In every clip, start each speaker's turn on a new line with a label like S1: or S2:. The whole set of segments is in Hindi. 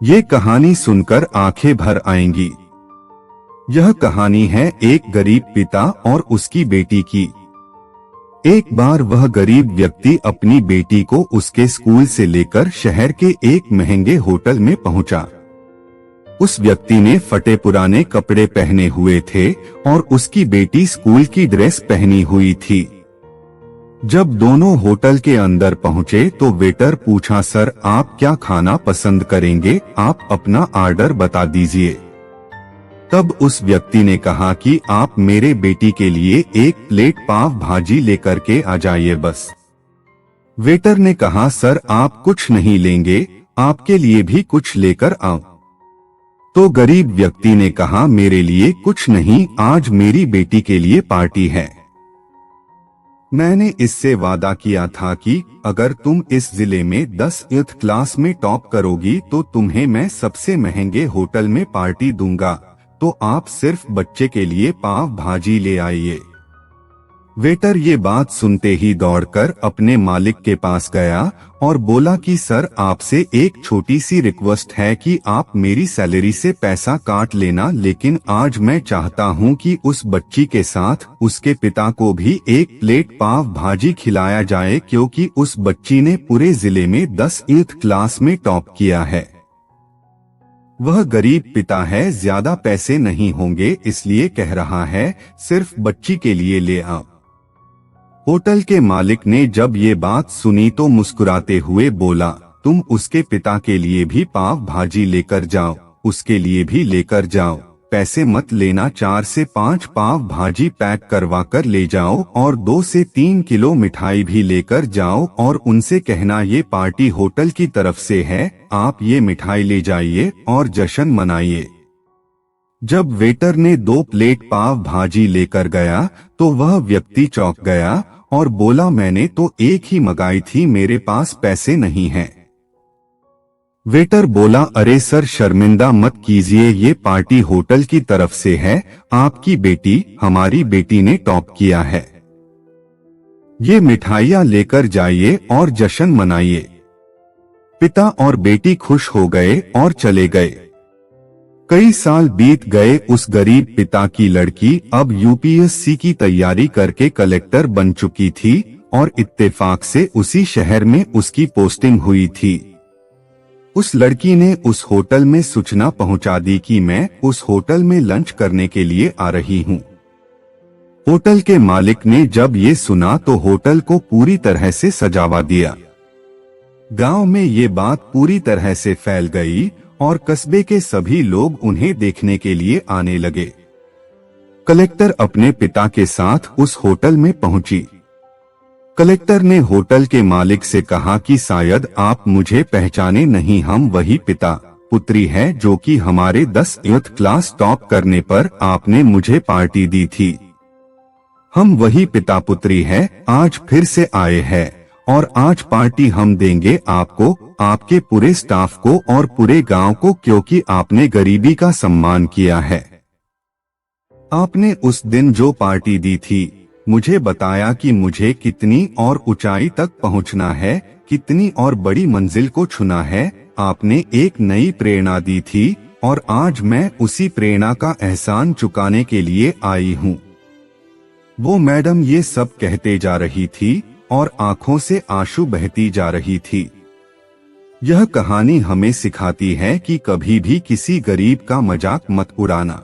S1: ये कहानी सुनकर आंखें भर आएंगी। यह कहानी है एक गरीब पिता और उसकी बेटी की। एक बार वह गरीब व्यक्ति अपनी बेटी को उसके स्कूल से लेकर शहर के एक महंगे होटल में पहुंचा। उस व्यक्ति ने फटे पुराने कपड़े पहने हुए थे और उसकी बेटी स्कूल की ड्रेस पहनी हुई थी। जब दोनों होटल के अंदर पहुंचे तो वेटर पूछा, सर आप क्या खाना पसंद करेंगे, आप अपना ऑर्डर बता दीजिए। तब उस व्यक्ति ने कहा कि आप मेरे बेटी के लिए एक प्लेट पाव भाजी लेकर के आ जाइए बस। वेटर ने कहा, सर आप कुछ नहीं लेंगे, आपके लिए भी कुछ लेकर आओ। तो गरीब व्यक्ति ने कहा, मेरे लिए कुछ नहीं, आज मेरी बेटी के लिए पार्टी है। मैंने इससे वादा किया था कि अगर तुम इस जिले में 10th क्लास में टॉप करोगी तो तुम्हें मैं सबसे महंगे होटल में पार्टी दूंगा, तो आप सिर्फ बच्चे के लिए पाव भाजी ले आइए। वेटर ये बात सुनते ही दौड़कर अपने मालिक के पास गया और बोला कि सर आपसे एक छोटी सी रिक्वेस्ट है कि आप मेरी सैलरी से पैसा काट लेना, लेकिन आज मैं चाहता हूं कि उस बच्ची के साथ उसके पिता को भी एक प्लेट पाव भाजी खिलाया जाए, क्योंकि उस बच्ची ने पूरे जिले में 10th क्लास में टॉप किया है। वह गरीब पिता है, ज्यादा पैसे नहीं होंगे, इसलिए कह रहा है सिर्फ बच्ची के लिए ले आओ। होटल के मालिक ने जब ये बात सुनी तो मुस्कुराते हुए बोला, तुम उसके पिता के लिए भी पाव भाजी लेकर जाओ, उसके लिए भी लेकर जाओ, पैसे मत लेना, 4 से 5 पाव भाजी पैक करवा कर ले जाओ और 2 से 3 किलो मिठाई भी लेकर जाओ और उनसे कहना ये पार्टी होटल की तरफ से है, आप ये मिठाई ले जाइए और जश्न मनाइए। जब वेटर ने 2 प्लेट पाव भाजी लेकर गया तो वह व्यक्ति चौंक गया और बोला, मैंने तो एक ही मंगाई थी, मेरे पास पैसे नहीं हैं। वेटर बोला, अरे सर शर्मिंदा मत कीजिए, ये पार्टी होटल की तरफ से है, आपकी बेटी, हमारी बेटी ने टॉप किया है, ये मिठाइयाँ लेकर जाइए और जश्न मनाइए। पिता और बेटी खुश हो गए और चले गए। कई साल बीत गए। उस गरीब पिता की लड़की अब यूपीएससी की तैयारी करके कलेक्टर बन चुकी थी और इत्तेफाक से उसी शहर में उसकी पोस्टिंग हुई थी। उस लड़की ने उस होटल में सूचना पहुंचा दी कि मैं उस होटल में लंच करने के लिए आ रही हूं। होटल के मालिक ने जब ये सुना तो होटल को पूरी तरह से सजावा दिया। गांव में ये बात पूरी तरह से फैल गई और कस्बे के सभी लोग उन्हें देखने के लिए आने लगे। कलेक्टर अपने पिता के साथ उस होटल में पहुंची। कलेक्टर ने होटल के मालिक से कहा कि शायद आप मुझे पहचाने नहीं, हम वही पिता पुत्री है जो कि हमारे 10th क्लास टॉप करने पर आपने मुझे पार्टी दी थी। हम वही पिता पुत्री है, आज फिर से आए हैं और आज पार्टी हम देंगे आपको, आपके पूरे स्टाफ को और पूरे गांव को, क्योंकि आपने गरीबी का सम्मान किया है। आपने उस दिन जो पार्टी दी थी, मुझे बताया कि मुझे कितनी और ऊंचाई तक पहुंचना है, कितनी और बड़ी मंजिल को छूना है। आपने एक नई प्रेरणा दी थी और आज मैं उसी प्रेरणा का एहसान चुकाने के लिए आई हूँ। वो मैडम ये सब कहते जा रही थी और आंखों से आंसू बहती जा रही थी। यह कहानी हमें सिखाती है कि कभी भी किसी गरीब का मजाक मत उड़ाना।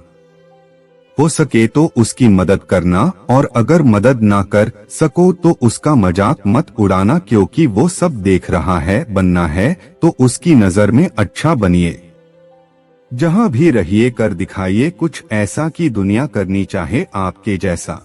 S1: हो सके तो उसकी मदद करना और अगर मदद ना कर सको तो उसका मजाक मत उड़ाना, क्योंकि वो सब देख रहा है। बनना है तो उसकी नजर में अच्छा बनिए। जहां भी रहिए कर दिखाइए कुछ ऐसा कि दुनिया करनी चाहे आपके जैसा।